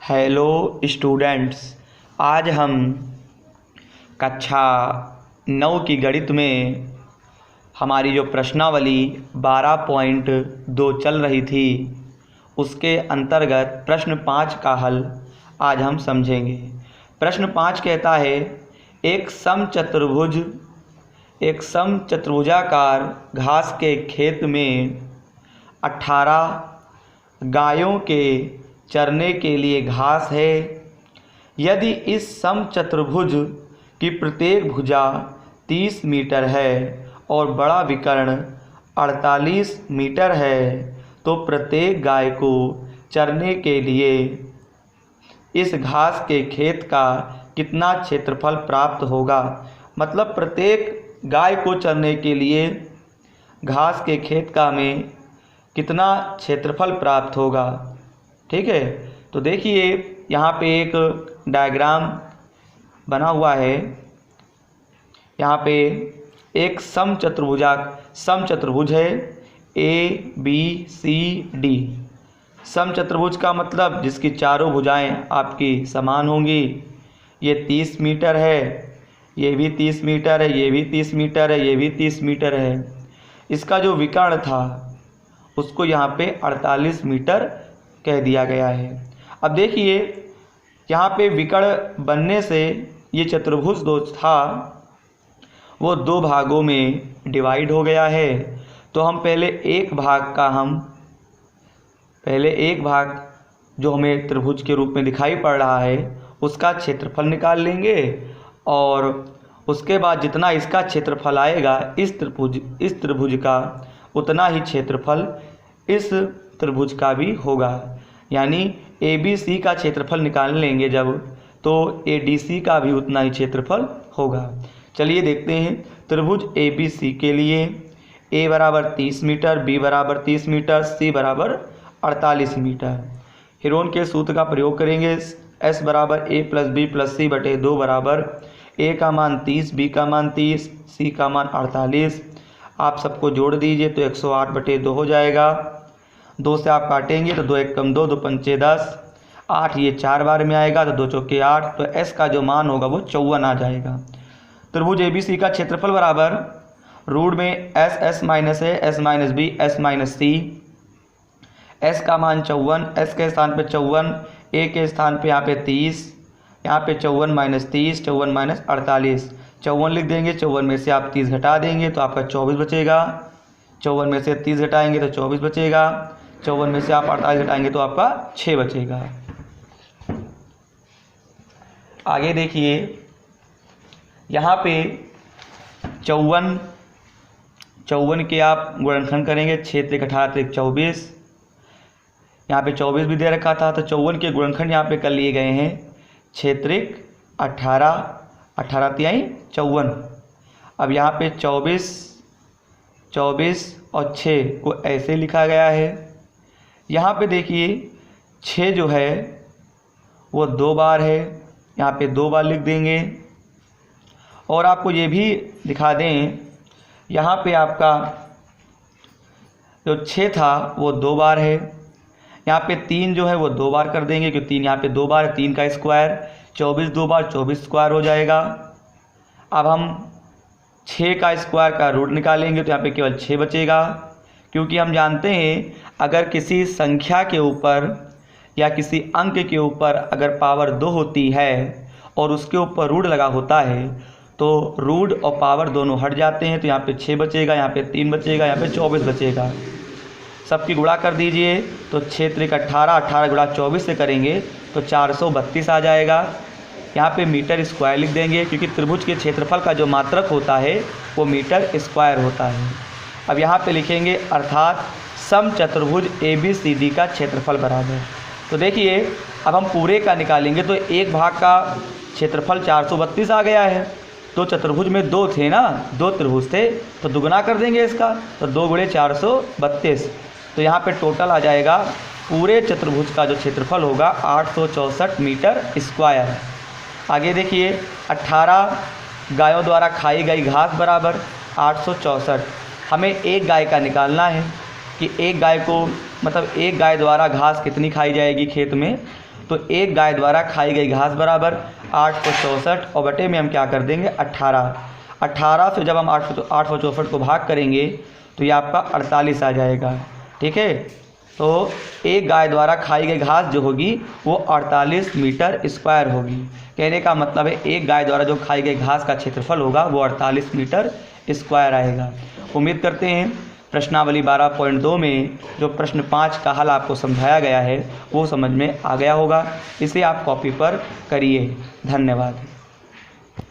Hello students, आज हम कक्षा 9 की गणित में हमारी जो प्रश्नावली 12.2 चल रही थी उसके अंतर्गत प्रश्न 5 का हल आज हम समझेंगे। प्रश्न 5 कहता है एक समचतुर्भुजाकार घास के खेत में 18 गायों के चरने के लिए घास है। यदि इस समचतुर्भुज की प्रत्येक भुजा 30 मीटर है और बड़ा विकर्ण 48 मीटर है तो प्रत्येक गाय को चरने के लिए इस घास के खेत का कितना क्षेत्रफल प्राप्त होगा। मतलब प्रत्येक गाय को चरने के लिए घास के खेत का हमें कितना क्षेत्रफल प्राप्त होगा। ठीक है, तो देखिए यहाँ पे एक डायग्राम बना हुआ है। यहाँ पे एक समचतुर्भुज है ABCD। समचतुर्भुज का मतलब जिसकी चारों भुजाएं आपकी समान होंगी। ये 30 मीटर है, ये भी 30 मीटर है, ये भी 30 मीटर है, ये भी 30 मीटर है। इसका जो विकर्ण था उसको यहाँ पे 48 मीटर कह दिया गया है। अब देखिए यहाँ पे विकर्ण बनने से ये चतुर्भुज जो था वो 2 भागों में डिवाइड हो गया है। तो हम पहले एक भाग जो हमें त्रिभुज के रूप में दिखाई पड़ रहा है उसका क्षेत्रफल निकाल लेंगे और उसके बाद जितना इसका क्षेत्रफल आएगा इस त्रिभुज का उतना ही क्षेत्रफल इस त्रिभुज का भी होगा। यानी ABC का क्षेत्रफल निकाल लेंगे जब, तो ADC का भी उतना ही क्षेत्रफल होगा। चलिए देखते हैं। त्रिभुज ABC के लिए A बराबर 30 मीटर, B बराबर 30 मीटर, C बराबर 48 मीटर। हीरोन के सूत्र का प्रयोग करेंगे। S बराबर A plus B plus C बटे 2 बराबर A का मान 30, B का मान 30, C का मान 48। आप सबको जोड़ दीजिए तो 108 बटे 2 हो जाएगा। 2 से आप काटेंगे तो 2 1 कम 2, 2 पंचे 10, 8 ये 4 बार में आएगा तो 2 चौके 8। तो S का जो मान होगा वो 54 आ जाएगा। त्रिभुज ABC का क्षेत्रफल बराबर रूट में S minus A, S minus B, S minus C। S का मान 54, S के स्थान पे 54, A के स्थान पे यहाँ पे 30, यहाँ पे 54 माइनस 30, 54 माइनस 48। 54 लिख देंगे, 54 में से आप 30 घटा देंगे तो आपका 24 बचेगा। 54 में से 30 घटाएंगे तो 24 बचेगा। 54 में से आप 48 घटाएंगे तो आपका 6 बचेगा। आगे देखिए यहाँ पे 54 के आप गुणनखंड करेंगे। 6 3 18 3 24, यहाँ पे 24 भी दे रखा था तो 54 के गुणनखंड यहाँ पे कर लिए गए हैं। 6 3 18, 18 तिहाई 54। अब यहाँ पे 24 और 6 को ऐसे लिखा गया है। यहाँ पे देखिए 6 जो है वो 2 बार है, यहाँ पे 2 बार लिख देंगे। और आपको ये भी दिखा दें, यहाँ पे आपका जो 6 था वो 2 बार है। यहाँ पे 3 जो है वो 2 बार कर देंगे क्योंकि 3 यहाँ पे 2 बार है। 3 का स्क्वायर 24 2 बार 24 स्क्वायर हो जाएगा। अब हम 6 का स्क्वायर का रूट निकालेंगे तो यहाँ पे केवल 6 बचेगा, क्योंकि हम जानते हैं अगर किसी संख्या के ऊपर या किसी अंक के ऊपर अगर पावर 2 होती है और उसके ऊपर रूट लगा होता है तो रूट और पावर दोनों हट जाते हैं। तो यहाँ पे 6 बचेगा, यहाँ पे 3 बचेगा, यहाँ पे 24 बचेगा। सबकी गुणा कर दीजिए तो 6 3 18, 18 गुणा 24 से करेंगे तो 432 आ जाएगा। यहाँ पे मीटर स्क्वायर लिख देंगे क्योंकि त्रिभुज के क्षेत्रफल का जो मात्रक होता है वो मीटर स्क्वायर होता है। अब यहाँ पे लिखेंगे अर्थात समचतुर्भुज ABCD का क्षेत्रफल बराबर। तो देखिए अब हम पूरे का निकालेंगे तो एक भाग का क्षेत्रफल 432 आ गया है। तो चतुर्भुज में 2 थे ना, 2 त्रिभुज थे तो दुगुना कर देंगे इसका, तो 2 गुणे 432। तो यहाँ पे टोटल आ जाएगा पूरे चतुर्भुज का जो क्षेत्रफल होगा 864 मीटर स्क्वायर। आगे देखिए 18 गायों द्वारा खाई गई घास बराबर 864। हमें एक गाय का निकालना है कि एक गाय को मतलब एक गाय द्वारा घास कितनी खाई जाएगी खेत में। तो एक गाय द्वारा खाई गई घास बराबर 8 को 64 और बटे में हम क्या कर देंगे 18। 18 से जब हम 864 को भाग करेंगे तो ये आपका 48 आ जाएगा। ठीक है, तो एक गाय द्वारा खाई गई घास जो होगी वो 48 मीटर स्क्वायर होगी। कहने का मतलब है एक गाय द्वारा जो खाई गई घास का क्षेत्रफल होगा वो 48 मीटर स्क्वायर आएगा। उम्मीद करते हैं प्रश्नावली 12.2 में जो प्रश्न 5 का हल आपको समझाया गया है वो समझ में आ गया होगा। इसे आप कॉपी पर करिए। धन्यवाद।